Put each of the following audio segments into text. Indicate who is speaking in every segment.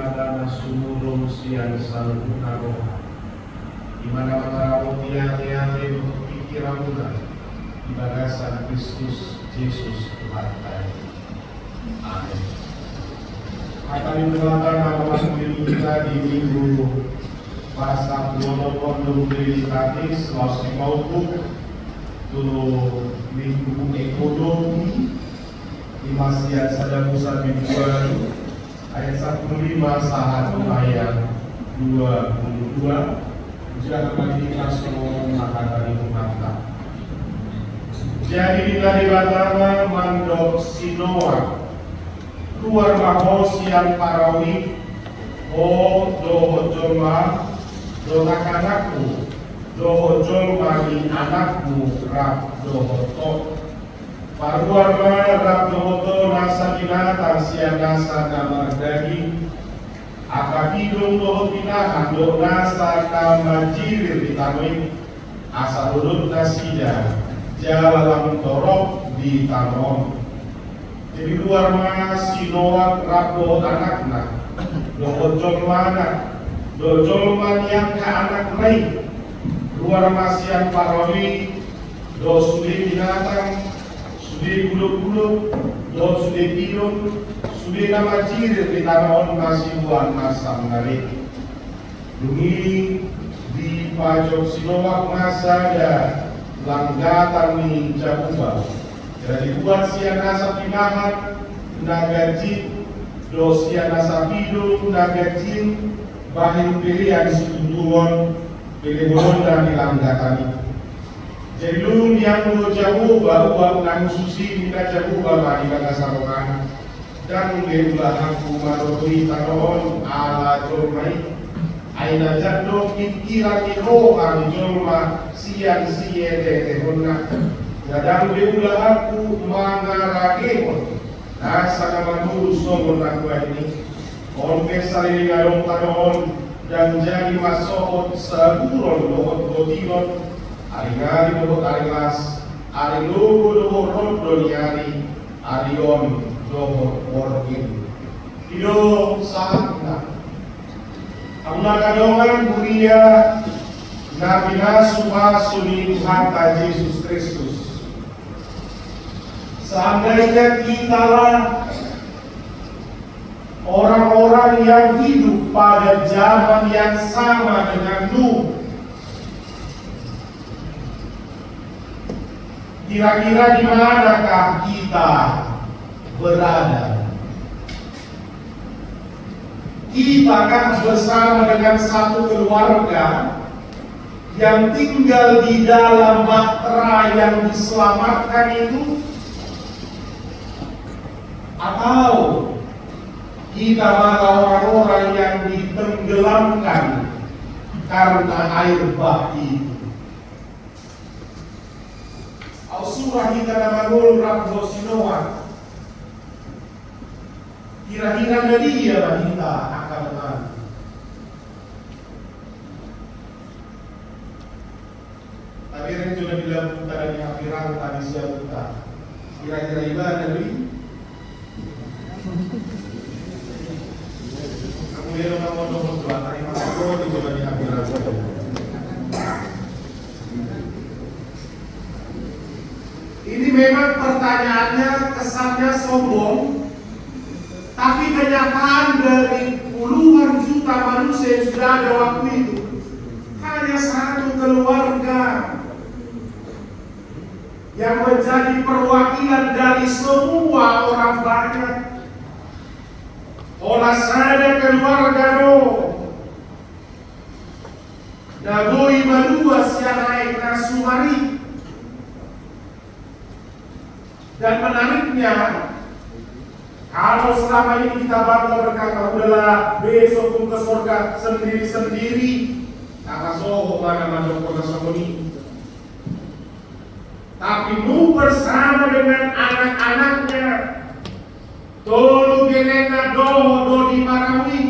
Speaker 1: ada nasumulung siang salbu naroha di mana mengarau tiang-tiang pikiran muda di bagasan Kristus Yesus Tuhan kami. Amin. Akan diberlakukan nama kita di minggu pasal 20 gratis Losi Maupuk dulu minggu ekonomi di Masjid Sada Musa bin Baru ayat 15 sahat ayat 22. Sudah kembali ikhlas mengatakan dari mata. Jadi dari batama mandok sinoa keluar mahos yang parawi doho jolma doha kanakku doho jolma di anakmu rap doho to parwarma rap doho to nasa binatang siang nasa kamar daging akabidong doho pinahan do nasa kamar jirir ditanoi asa dudut nasida jalan torok di tanon. Jadi luar mana sinoak rap doho anakna doho jolmana dojol yang ke anak lain luar masian parawi do sudah binatang sudah bulu-bulu do sudah bidung sudah nama jirir di tanah masih buan masa menarik dungi di pajok sinowak masa ada langgatan ni jabuba jadi buat sian nasa pinahan nagaji do sian nasa bidung nagajin bahin pilihan setujuan pilihan dan dilanggakan itu. Jadi lu yang lu jauh baru nang susi minta jauh bapak di kata sarongan dan berulah aku maroi taron ala jomai aina jaddo kira kiro ang joma siang siede honna dan berulah aku mangaragehon nasa kamanu somon aku ini Onke salini ngarong tanon dan jadi masokot saburon dohot gotinon ari ngari dohot ari las ari lugu dohot rodo nyari arion dohot workin ido sahakna amna kadongan kuria nabi nasuha suni Tuhan Yesus Kristus seandainya kita lah orang-orang yang hidup pada zaman yang sama dengan Nuh, kira-kira di manakah kita berada? Kita kan bersama dengan satu keluarga yang tinggal di dalam bahtera yang diselamatkan itu, atau kita malah orang-orang yang ditenggelamkan karena air bah itu. Al-surah kita namanya Rabbo Sinoa. Kira-kira dari dia kita akan mati. Tapi yang sudah dilakukan dari akhirat tadi siang kita. Kira-kira ibadah dari kemudian orang nomor 2 tadi masuk coba diambil saja. Ini memang pertanyaannya kesannya sombong, tapi kenyataan dari puluhan juta manusia yang sudah ada waktu itu hanya satu keluarga yang menjadi perwakilan dari semua orang banyak. Olah sada keluarga Nagoi madua siang naik nasumari. Dan menariknya, kalau selama ini kita bangga berkata udahlah besok pun ke surga sendiri-sendiri, kata soho mana mandok samuni. Tapi Nuh bersama dengan anak-anaknya tolu genena doho di Marawi.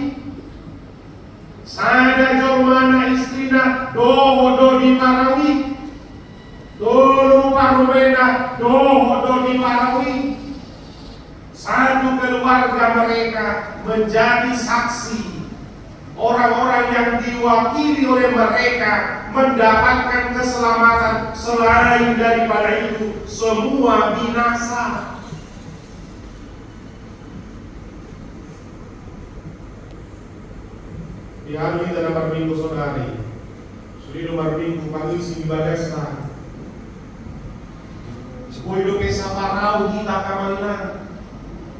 Speaker 1: Sada jomana istrina doho di Marawi. Tolu parubena doho di Marawi. Satu keluarga mereka menjadi saksi. Orang-orang yang diwakili oleh mereka mendapatkan keselamatan. Selain daripada itu, semua binasa. Di hari ini dalam minggu saudari, sudah nomor minggu pagi si Badesta. Sebuah hidup saparau kita kamanan.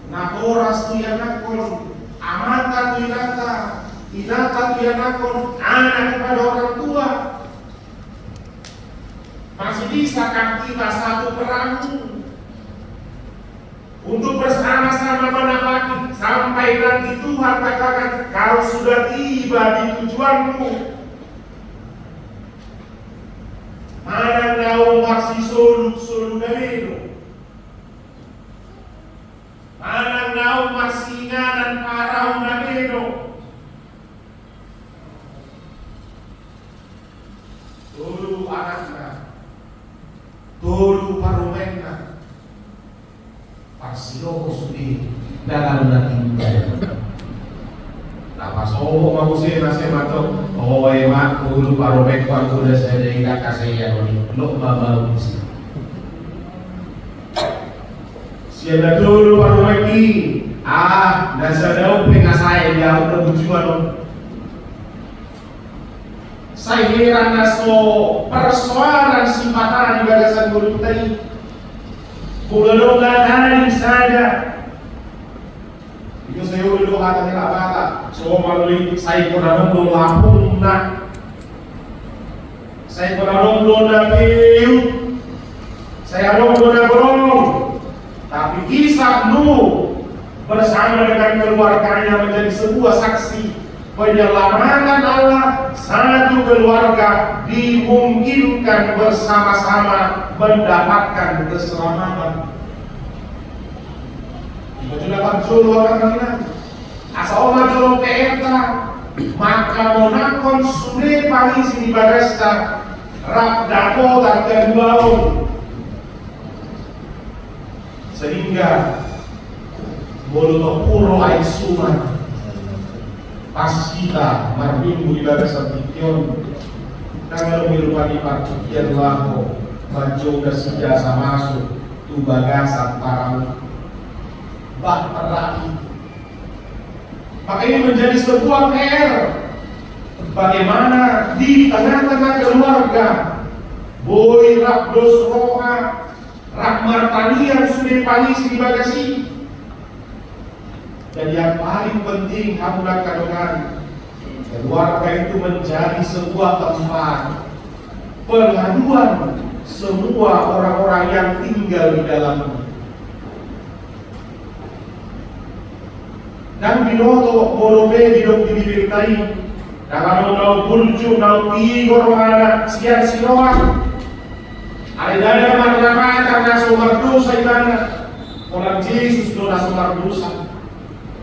Speaker 1: Nakoras tu yang nakon, amata tu inata tu yang nakon, anak kepada orang tua. Masih bisakah kita satu perahu untuk bersama-sama menapaki sampai nanti Tuhan katakan kau sudah tiba di tujuanmu. Mana kau masih solu galeno? Mana kau masih nganan parau galeno? Tolu anakna, tolu parumena. Parsilo sudi dalam nating Lapas mau sih nasi matok. Emak dulu parobek waktu udah saya dari kakak saya lo bawa sih. Siapa dulu parobek ini? Nasa daw pengasai dia udah bujuan lo. Saya heran naso persoalan simpatan di bagasan guru tadi. Kalau nggak ada saja, itu saya udah kata nggak apa. So melalui saya kurang lapung nak, saya kurang piu, saya kurang. Tapi kisah Nuh bersama dengan keluarganya menjadi sebuah saksi penyelamatan Allah. Satu keluarga dimungkinkan bersama-sama mendapatkan keselamatan. Menjelaskan jolo orang asal orang jolo keeta maka monakon sudah pagi sini Badesta rap dako dan keduaun sehingga bolo puro air suman. Pas kita minggu di Badesta Tikion kalau mirupani partikian lako majoga sejasa masuk tu bagasan parang bah perahi. Maka ini menjadi sebuah PR. Bagaimana di tengah-tengah keluarga boy rak dosroha rak martanian sudah paling di bagasi. Dan yang paling penting hamulan kadongan keluarga itu menjadi sebuah tempat pengaduan semua orang-orang yang tinggal di dalamnya. Dan binoto bolobe hidup di bibir tadi. Kalau mau bulju, mau tigor mana sekian siloan. Ada mana karena sumber dosa ibana. Orang Yesus doa sumber dosa.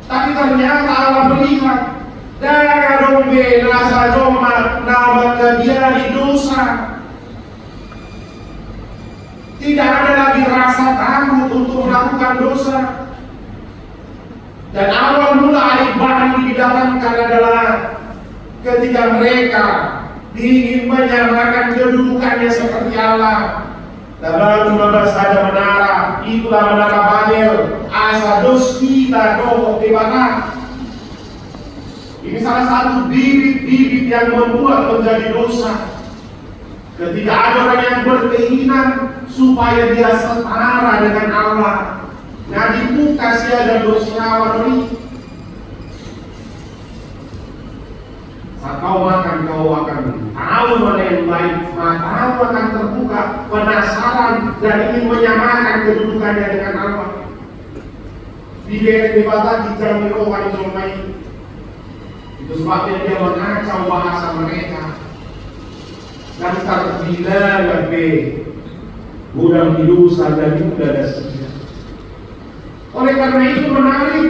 Speaker 1: Tapi ternyata Allah melihat darah dombe nasa joma nama kebiari dosa. Tidak ada lagi rasa takut untuk melakukan dosa. Dan awal mula air bah ini didatangkan adalah ketika mereka ingin menyamakan kedudukannya seperti Allah. Dalam 15 ada menara, itulah menara Babel. Asa dos kita doh debata. Ini salah satu bibit-bibit yang membuat menjadi dosa. Ketika ada orang yang berkeinginan supaya dia setara dengan Allah, nah dibuka siada dosa ini. Saat kau makan, kau akan tahu mana yang baik, matamu akan terbuka, penasaran dan ingin menyamakan kedudukannya dengan Allah. Di debata di jalan rohan somai. Itu sebabnya dia mengacau bahasa mereka. Dan terbila lebih gudang hidusan dan muda dan setia. Oleh karena itu menarik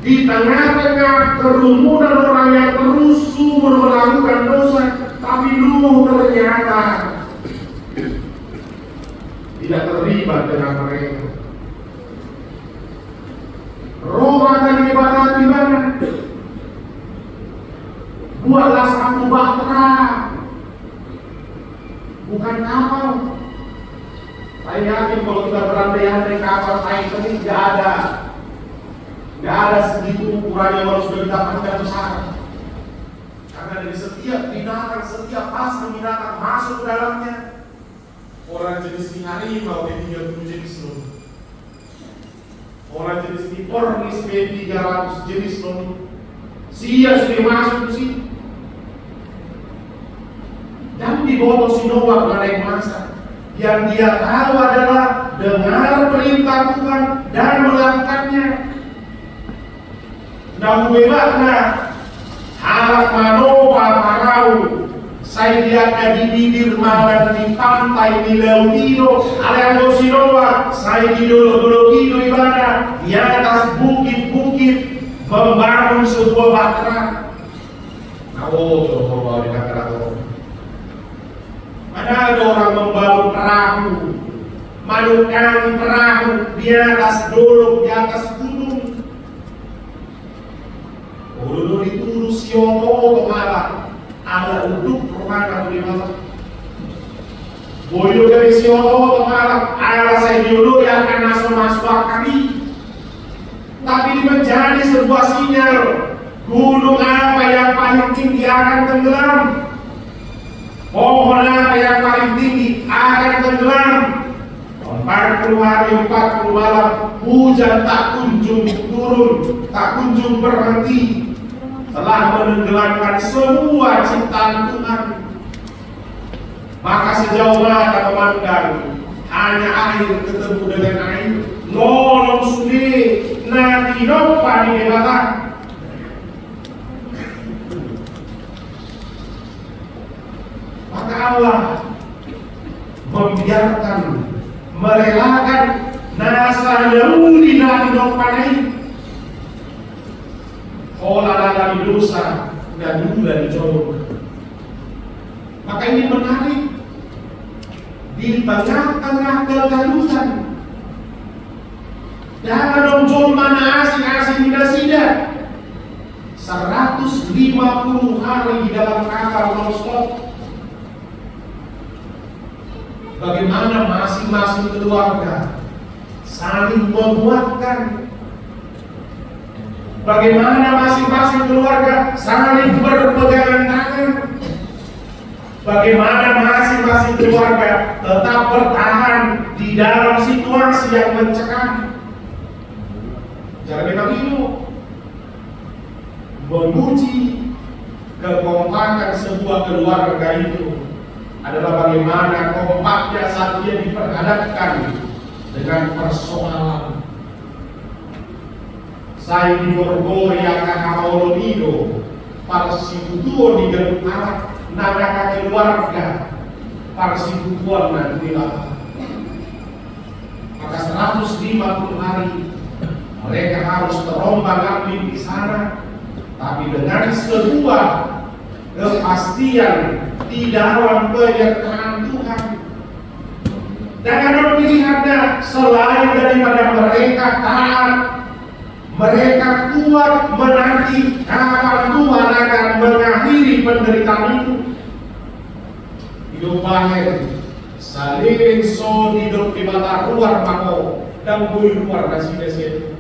Speaker 1: di tengah-tengah kerumunan orang yang terus melakukan dosa, tapi Nuh ternyata tidak terlibat dengan mereka. buatlah satu bahtera, bukan kapal. Saya yakin kalau kita berandai-andai kapal Titanic nggak ada segitu ukurannya kalau sudah didapatkan besar. Karena dari setiap binatang, setiap pasang binatang masuk ke dalamnya. Orang jenis harimau B37 jenis loh. Orang jenis Ornis B300 jenis loh. Sia sudah masuk ke sini. Dan di bawah si Noah naik masa. Yang dia tahu adalah dengar perintah Tuhan dan melakukannya. Namun bebasnya harap manoba parau. Saya lihatnya di bibir malam di pantai di Leonino. Aliango Sinoa. Saya di Dolo ibadah di atas bukit-bukit membangun sebuah bahtera. Coba dikatakan. Ada orang membangun perahu, menunggangi perahu di atas dolok, di atas gunung. Dulu dituduh Siono malah ada uduk rumah di malam. Boyo dari Siono malam ada saya dulu yang akan masuk kami. Tapi menjadi sebuah sinyal gunung apa yang paling tinggi akan tenggelam. Pohon apa yang paling tinggi akan tenggelam. 40 hari 40 malam hujan tak kunjung turun, tak kunjung berhenti, telah menenggelamkan semua ciptaan Tuhan. Maka sejauh mata memandang hanya air ketemu dengan air. Nolong sude nanti nopa di debatan. Maka Allah membiarkan, merelakan nasa Yahudi nanti noppanai olah dari dosa dan juga dicolok. Maka ini menarik di tengah-tengah kegaduhan. Jangan dong jol mana asing-asing tidak sidak. 150 hari di dalam kapal non-stop. Bagaimana masing-masing keluarga saling menguatkan. Bagaimana masing-masing keluarga saling berpegangan tangan. Bagaimana masing-masing keluarga tetap bertahan di dalam situasi yang mencekam. Jangan memang itu menguji kekompakan sebuah keluarga itu adalah bagaimana kompaknya saat dia diperhadapkan dengan persoalan. Saya di Borgori akan Aolonido para sibutuan di Gedung Arab nagaka keluarga para sibutuan nanti lah. Maka 150 hari mereka harus terombang-ambing di sana, tapi dengan sebuah kepastian di dalam penyertaan Tuhan. Dan ada pilihannya selain daripada mereka taat, mereka kuat menanti kapan Tuhan akan mengakhiri penderitaan itu. Hidup bahir saliring so hidup di mata luar mako dan bui luar nasi-nasi.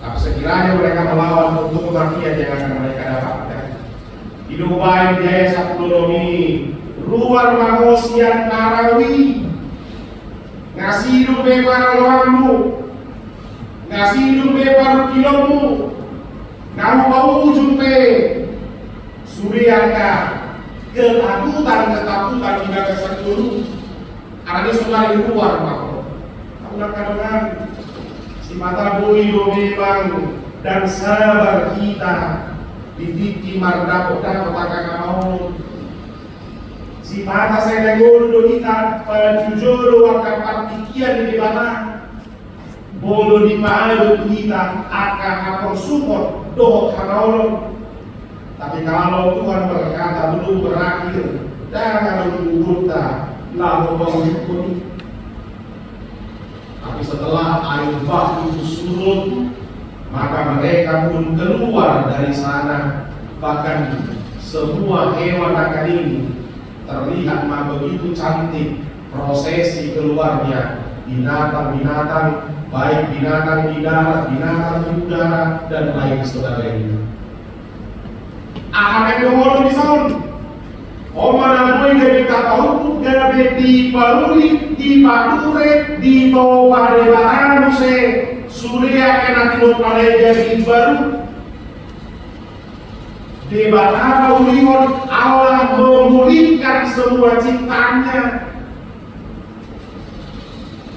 Speaker 1: Tapi sekiranya mereka melawan untuk kematian yang akan mereka dapatkan. Hidup baik jaya sapululomi luar mahosian tarawi ngasih hidup bebar loangmu, ngasih hidup bebar kilomu, ngamu bau jumpe suriaka ketakutan hingga keseluruh ada semua di luar maho. Kamu kadang si mata bui memang dan sabar kita didiki mardapo dan otakang mau si mata saya negoro kita penjujur akan partikian di mana bolo di mana kita akan hakon support doh kanolo. Tapi kalau Tuhan berkata belum berakhir jangan menunggu lalu mengikuti. Tapi setelah air bah itu surut, maka mereka pun keluar dari sana bahkan semua hewan akan ini terlihat begitu cantik prosesi keluarnya binatang-binatang, baik binatang di darat, binatang di udara, dan lain sebagainya. Akan yang di sana. Omana boy gabi katau gabi di paruli di pature di bawah barang se surya kena tino paleja di baru di barang ulion Allah memulihkan semua ciptanya.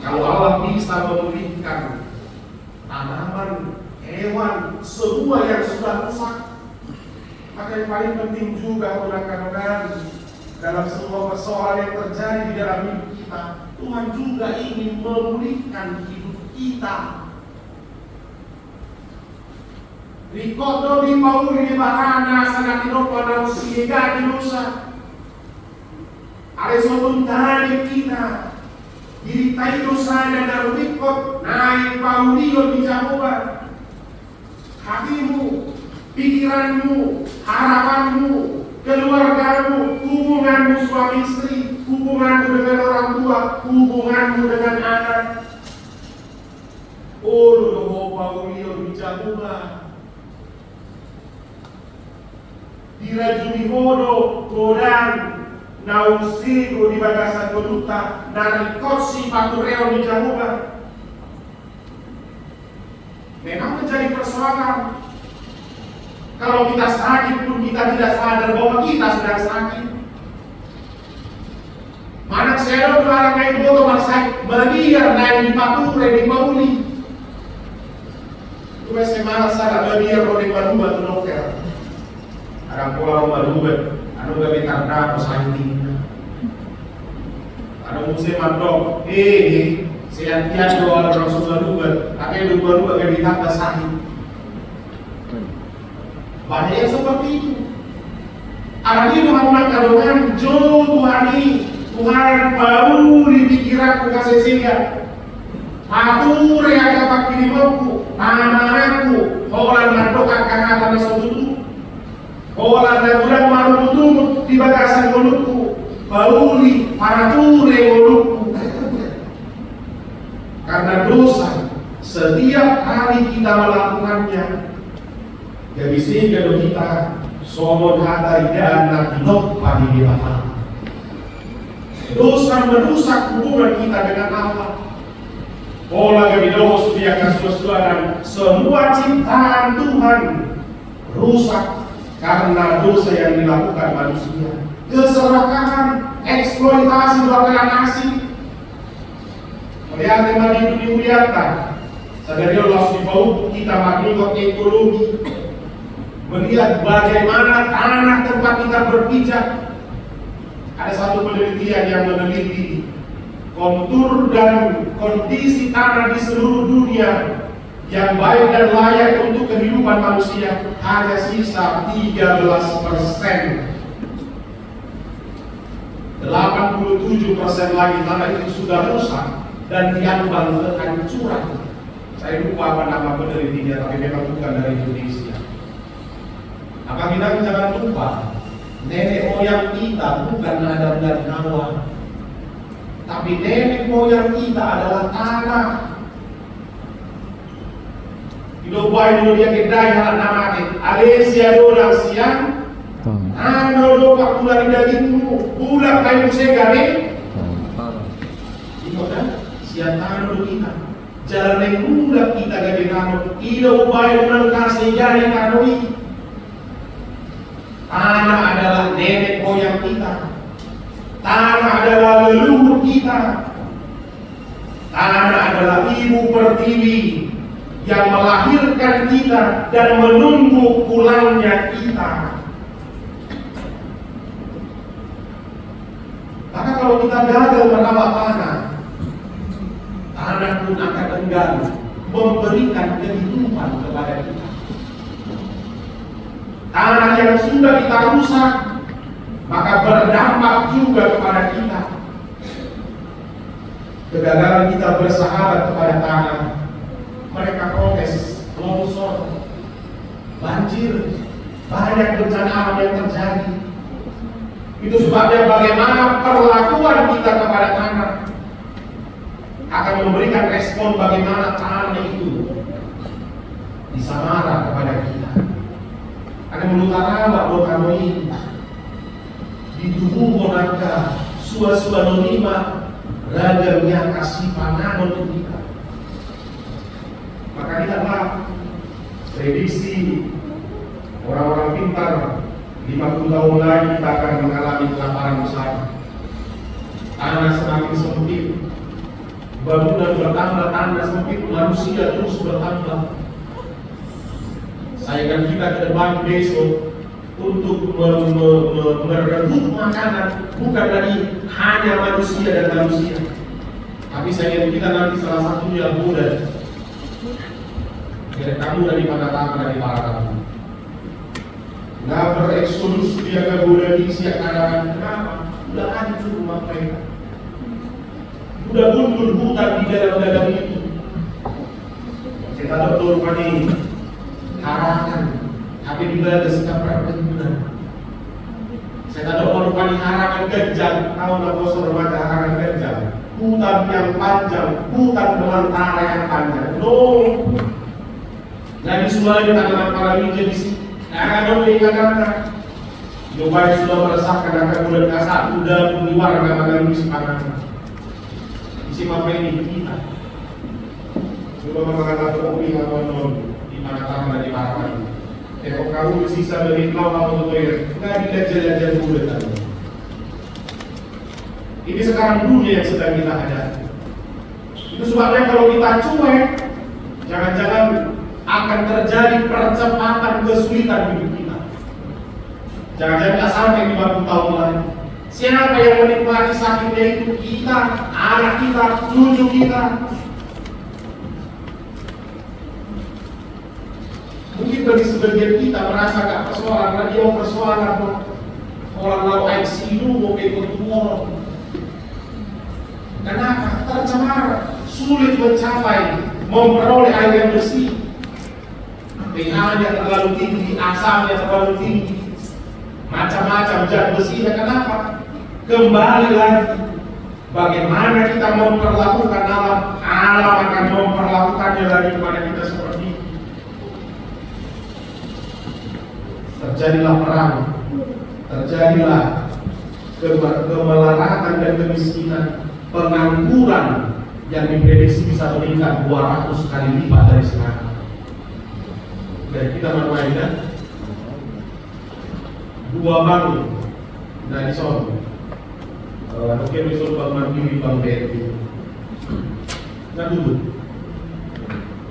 Speaker 1: Kalau Allah bisa memulihkan tanaman, hewan, semua yang sudah rusak, maka yang paling penting juga rekan-rekan dalam semua persoalan yang terjadi di dalam hidup kita, Tuhan juga ingin memulihkan hidup kita. Rikodo di pauri di barana sangat inopa dan siega di dosa. Ada suatu dari kita diritai dosa dan rikot naik pauri di jamuban. Hatimu, pikiranmu, harapanmu, keluargamu, hubunganmu suami istri, hubunganmu dengan orang tua, hubunganmu dengan anak. Oh, Paulio bicara. Dirajumi hodo, godang, nausigo di bagasan koduta, narikosi patureo di jamuba. Memang menjadi persoalan. Kalau kita sakit pun kita tidak sadar bahwa kita sedang sakit. Mana saya orang naik motor sakit, berbiar naik di pature di pauli. Itu saya malas ada berbiar di paluba tu dokter. Ada pola paluba, anu gabi karena sakit. Ada musim mandok, saya tiada orang sudah paluba, tapi paluba gabi tak sakit. Banyak yang seperti itu. Ada di Muhammad kadongan jo Tuhan baru di pikiranku kasih sehingga atur yang dapat pilihku, amanahku, orang nandokan karena tanah sobutu, orang nanduran maru tutup di bagasan mulutku, bauli parature mulutku. Karena dosa setiap kali kita melakukannya. Jadi sehingga kita somon hata dan nakinok pada dibahas. Dosa merusak hubungan kita dengan Allah. Pola kami dosa biarkan sesuatu semua ciptaan Tuhan rusak karena dosa yang dilakukan manusia. Keserakahan, eksploitasi bakalan asing. Melihat tema di dunia sadari Allah subhanahu kita makhluk ekologi. Melihat bagaimana tanah tempat kita berpijak. Ada satu penelitian yang meneliti kontur dan kondisi tanah di seluruh dunia yang baik dan layak untuk kehidupan manusia hanya sisa 13%. 87% lagi tanah itu sudah rusak dan diambang kehancuran. Saya lupa apa nama penelitinya, tapi memang bukan dari Indonesia. Maka kita jangan lupa, nenek moyang kita bukan Adam dan Hawa, tapi nenek moyang kita adalah tanah. Ilo buai dulu dia kedai halat namanya, Alesia dorang siang, ano do pak bulan dagingmu, bulan kayu segane, ilo dah siang tanah do kita, jalan yang bulan kita gade kano, ilo buai dulu kasih jari kanoi. Tanah adalah nenek moyang kita. Tanah adalah leluhur kita. Tanah adalah ibu pertiwi yang melahirkan kita dan menunggu pulangnya kita. Maka kalau kita gagal merawat tanah, tanah pun akan enggan memberikan kehidupan kepada kita. Tanah yang sudah kita rusak, maka berdampak juga kepada kita. Kegagalan kita bersahabat kepada tanah, mereka protes, longsor, banjir, Banyak bencana alam yang terjadi. Itu sebabnya bagaimana perlakuan kita kepada tanah akan memberikan respon bagaimana tanah itu bisa marah kepada kita. Ada menutarawa doa ini ditubuh monaka sua-sua nonima ragamnya kasih pangan untuk kita. Maka lihatlah prediksi orang-orang pintar 50 tahun lagi kita akan mengalami kelaparan besar. Tanah semakin sempit, bangunan bertambah, tanah sempit, manusia terus bertambah. Sayangan kita ke depan besok untuk merebut makanan bukan lagi hanya manusia dan manusia, tapi sayangan kita nanti salah satunya Buddha. Kamu dari mana tangan dari para kamu? Nggak bereksodus dia ke Buddha di siap karangan. Kenapa? Udah hancur rumah mereka. Udah muncul hutan di dalam itu. Saya tak betul pani harakan, tapi juga ada sikap perkebunan. Saya tak betul pani harakan gajah. Tahu nggak bos remaja harakan gajah? Hutan yang panjang, hutan belantara yang panjang. No. Lagi semuanya tanaman palawija di sini. Nah, kata Dubai sudah meresahkan akan bulan kasar, sudah mengiwar dengan misi pangan. Isi apa ini kita? Coba mengatakan kopi atau non di mana tangan dan di parawan. Kalau kamu bersisa dari kau atau toilet, nggak dilajar-lajar bulan tadi. Ini sekarang dunia yang sedang kita hadapi. Itu sebabnya kalau kita cuek, jangan-jangan akan terjadi percepatan kesulitan hidup kita. Jangan-jangan tak sampai 50 tahun lagi. Siapa yang menikmati sakitnya itu? Kita, anak kita, cucu kita. Mungkin bagi sebagian kita merasa gak persoalan, radio persoalan, orang lalu ICU mau ikut tumor. Kenapa? Tercemar, sulit mencapai, memperoleh air yang bersih. pH-nya terlalu tinggi, asamnya terlalu tinggi, macam-macam zat besinya. Kenapa? Kembali lagi, bagaimana kita memperlakukan alam, alam akan memperlakukannya lagi kepada kita seperti itu. Terjadilah perang, terjadilah kemelaratan dan kemiskinan, pengangguran yang diprediksi bisa meningkat 200 kali lipat dari sekarang. Dan kita bermainkan 2 bangun dari sono. Mungkin bisa bangun diri Bang BNI. Nah dulu,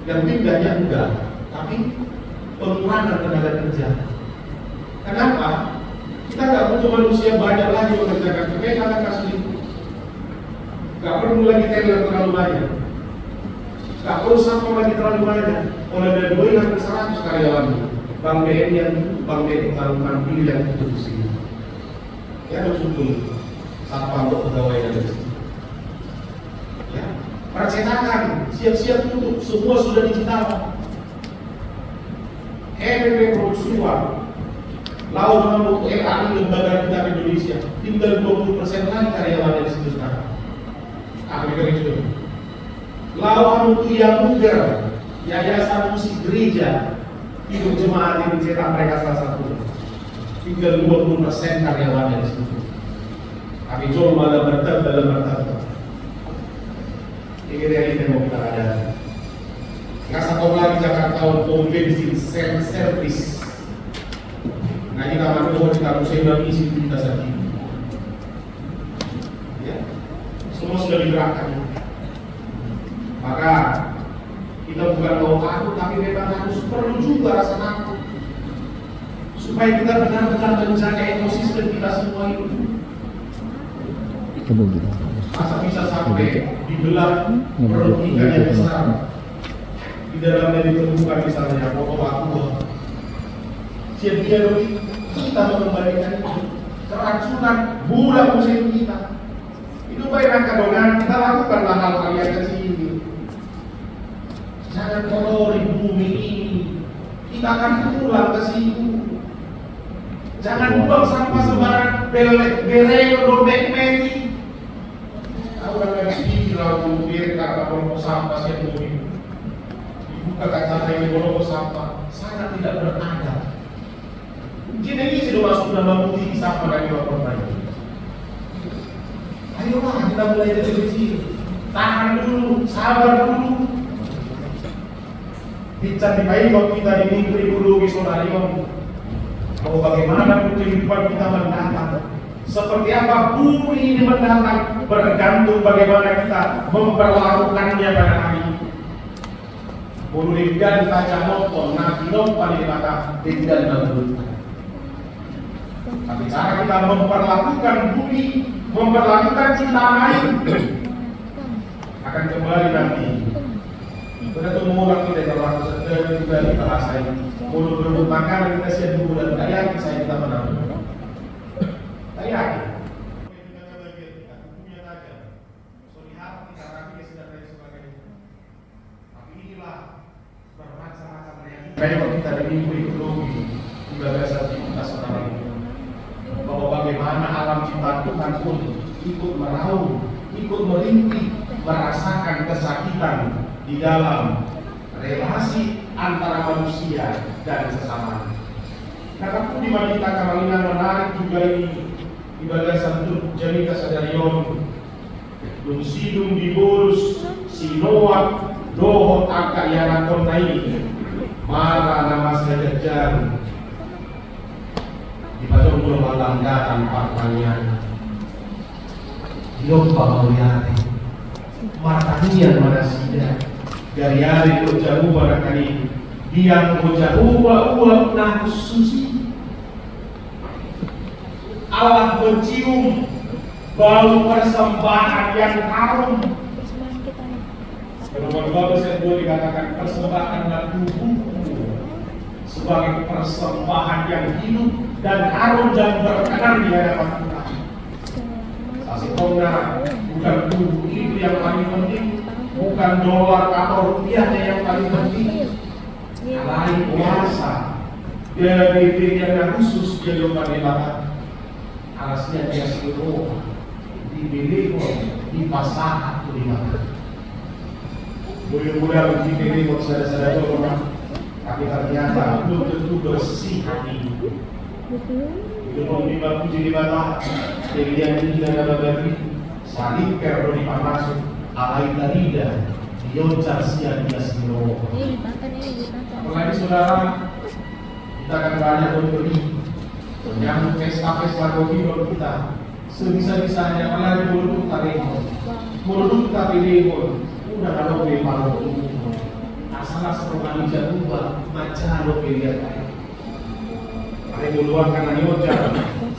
Speaker 1: yang pindahnya enggak, tapi pengurangan tenaga kerja. Kenapa? Kita nggak butuh manusia banyak lagi mengerjakan pekerjaan kasus itu. Nggak perlu lagi teller terlalu banyak. Nggak perlu sampah lagi terlalu banyak. Mulai dari 2 sampai 100 karyawan. Bang BNI yang Bang BNI Bang Mandiri yang itu di sini. Ya betul. Sampah untuk pegawai yang ada di sini. Ya, percetakan siap-siap tutup. Semua sudah digital. EPP produksi uang. Lalu untuk LAI lembaga kita di Indonesia tinggal 20% lagi karyawan di situ sekarang. Amerika itu. Lalu untuk yang muda, yayasan musik gereja itu jemaat yang dicetak mereka salah satu. Tinggal 20% karyawannya di situ. Tapi jual malah bertambah dalam bertambah. Ini realita yang mau kita ada. Nggak satu lagi Jakarta untuk bensin service. Nah kita mampu kita musibah isi kita saja. Ya, semua sudah digerakkan. Maka kita bukan mau takut, tapi memang harus perlu juga rasa takut supaya kita benar-benar menjaga ekosistem kita semua itu. Masa bisa sampai dibelah produk ikan yang besar, di dalamnya ditemukan misalnya pokok aqua. Siap-siap kita mengembalikan itu keracunan bulan musim kita. Itu baik rangka dengan kita lakukan hal-hal yang kecil ini. Jangan kotori bumi ini. Kita akan pulang ke situ. Jangan buang sampah sembarangan, bereo dobek meni. Tahu kan istilah bulir karena borong sampah sih ini. Dibuka kaca ini borong sampah, sangat tidak beradab. Jadi ini sudah masuk dalam putih sampah dari orang lain. Ayolah kita mulai dari kecil, tahan dulu, sabar dulu. Bicara di bayi kita di minggu dulu di sonarium. Mau bagaimana kehidupan kita mendatang? Seperti apa bumi ini mendatang? Bergantung bagaimana kita memperlakukannya pada hari ini. Mululigan kaca nonton, nabi nonton di mata, tidak menurutkan. Tapi cara kita memperlakukan bumi, memperlakukan cinta lain akan kembali nanti. Kita tuh mengulang kita berlaku sedang juga di bahasa ini. Mulut berebut makanan kita siap dulu dan tidak yakin saya kita menang. Tak yakin. Kayak kita dari minggu ekonomi ibadah satu kita sekarang ini, bahwa bagaimana alam ciptaan Tuhan pun ikut meraung, ikut merintih, merasakan kesakitan di dalam relasi antara manusia dan sesama. Karena pun di Madinah Kamalinan menarik juga ini ibadah satu jadi kesadarion dum sidum diburus sinoak dohot akak yana konai mara nama sejajar di pajak mula malangga tanpa pertanyaan hidup pamuriate martanian manasida dari hari itu jauh barangkali dia jauh uang nah susi Allah mencium bau persembahan yang harum. Nomor 2 saya boleh dikatakan persembahan tubuhku sebagai persembahan yang hidup dan harum dan berkenan di hadapan Tuhan. Sasitona bukan tubuh itu yang paling penting, bukan dolar atau rupiahnya yang paling penting. Lain kuasa dari yang khusus dia lupa dilakukan. Alasnya dia seluruh dibeli di pasar itu dimakan. Mudah-mudahan dibeli saudara-saudara orang, tapi ternyata belum tentu bersih hati. Belum dibantu jadi bata, jadi yang tidak ada bagi saling kerja di pamasuk, alai tarida, dioncar siang dia seluruh. Apalagi saudara, kita akan banyak memberi yang pesta-pesta kopi baru kita sebisa-bisanya apalagi mulut kita pilih udah kalau pilih malu asal serungan jatuh macam lo pilih ada duluan karena nyoja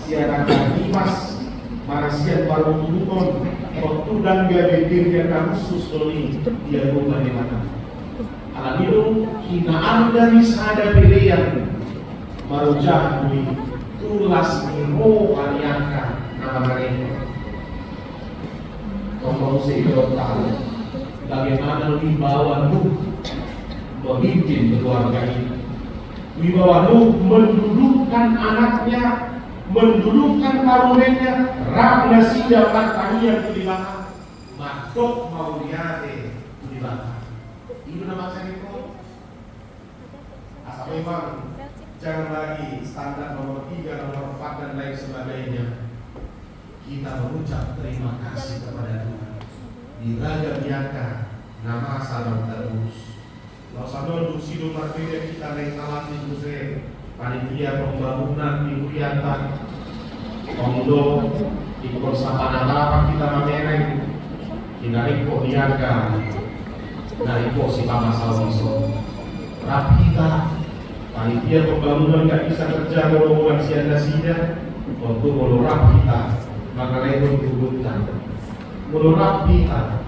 Speaker 1: siaran kipas marasian baru turun waktu dan dia bikin dia khusus doli dia bukan di mana alam itu hinaan dari sada pilihan marujah bui tulas ilmu kaliankan nama mereka. Kalau saya tahu bagaimana wibawa Nuh memimpin keluarga ini. Wibawa Nuh mendudukkan anaknya, mendudukkan karunnya, Rabna Sida Martanian di belakang, Madok Mauriate di belakang. Itu nama saya itu. Asal memang jangan lagi standar nomor 3, nomor 4 dan lain sebagainya. Kita mengucap terima kasih kepada Tuhan. Diraja biaka nama salam terus. Lalu dusido berbeda kita naik salam di Jose. Panitia pembangunan di Uriatan. Kondo di Korsapana Lapak kita mengenai. Kinariko biaka. Nariko si Pama Salmiso. Rapita. Panitia pembangunan nggak bisa kerja kalau siada-siada untuk melurap kita maka itu dibutuhkan melurap kita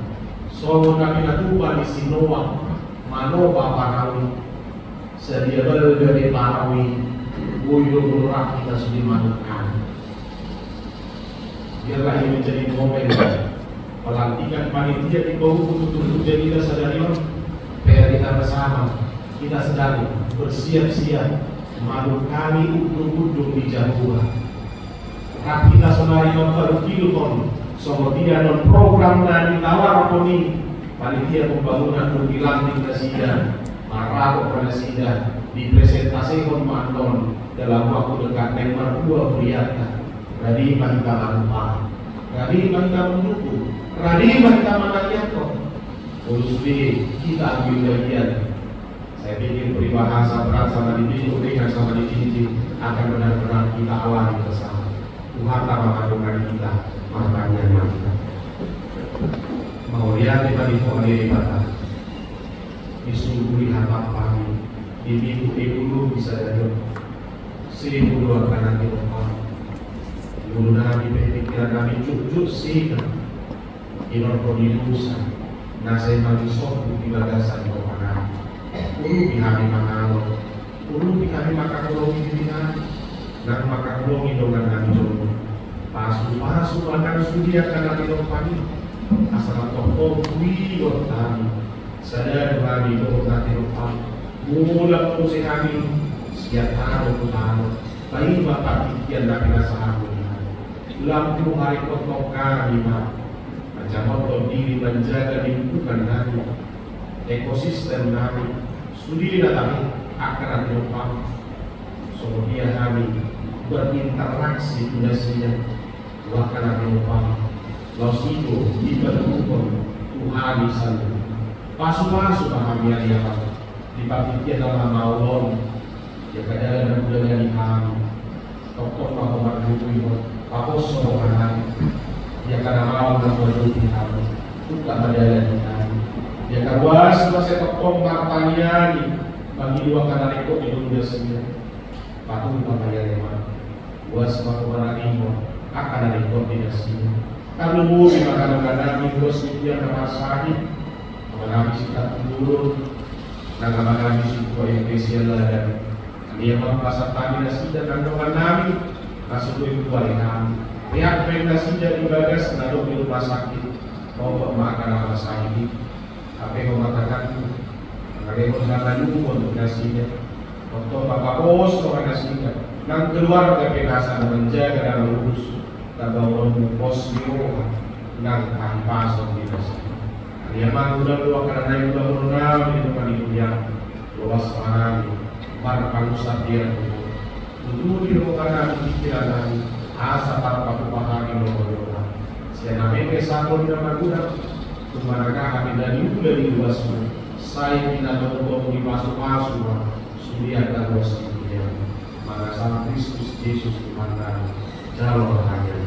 Speaker 1: soal kami natuba di Sinoa Manoba Parawi sedia dari Parawi Buyo melurap kita sudah manukan biarlah ini menjadi momen pelantikan panitia di bawah untuk jadi dasar dari PR kita bersama kita sedang bersiap-siap Malu kali udung-udung di Jawa. Rapita sonari non terkilton, dia non program dan ditawar koni. Panitia pembangunan Bukit Lantik Nasida, Marako Nasida, dipresentasikan manton dalam waktu dekat nomor 2 Priyata. Radi Manita Manupah, Radi Manita Mendukung, Radi Manita Manakyato. Terus kita ambil bagian. Saya pikir peribahasa berat sama dipikul ringan sama dicinci akan benar-benar kita alami bersama. Tuhan tak mengandungkan kita, makanya kita mau lihat kita di pohon diri mata disuguhi hatap pagi di minggu dulu bisa jadi 1000 akan nanti lepas dulu nabi pikiran kami cucuk sih inon kodilusa nasai magisok di bagasan kepada ulu pihami mangalo ulu pihami makakolongi dirinan dan makakolongi dengan kami jodoh pasu akan studi akan nanti pagi asal toko kuiyor tadi sadar kami toko nanti lepas mula po si kami siap taruh bayi bapak ikian nabi nasahamu lampu hari kotok kami macam motor diri menjaga lingkungan kami ekosistem kami studi kami akan nanti lepas dia kami berinteraksi biasanya bahkan nanti lepas Lausiko diperlukan Tuhan di sana. Pasu-pasu pahamnya dia dipakitkan dalam maulon. Ya kadang-kadang budaya di kami. Tokong mahomat buku Pakos sorongan. Ya kadang malam dan berdua di kami. Buka budaya di kami. Ya kawas saya tokong martanya ni bagi dua karena rekod di dunia sendiri. Patung pamaya leman. Was mahomat limo akan ada koordinasi. Kalau di kadang-kadang terus dia merasakan mengalami sikap turun, mengalami sikap yang spesial dan dia merasa tadi nasi dan kandungan kami masuk ke kuali kami. Pihak rekomendasi dari bagas menaruh di rumah sakit mau makan apa sakit. Apa yang mengatakan mengenai perjalanan dulu untuk nasinya. Untuk bapak bos orang nasinya. Dan keluar dari PKS menjaga dan lurus. Tabangon pos yo nang pasok di nasi. Dia mah udah karena yang udah berenang itu kan itu yang luas pangan, bar pangusat dia. Dulu di rumah karena pikiran asa para paku pahami loh. Siapa mereka satu di nama guna, kemanakah kami dari luas saya tidak tahu di masuk sudah ada dosa dia. Mana sang Kristus Yesus Tuhan jalur hanya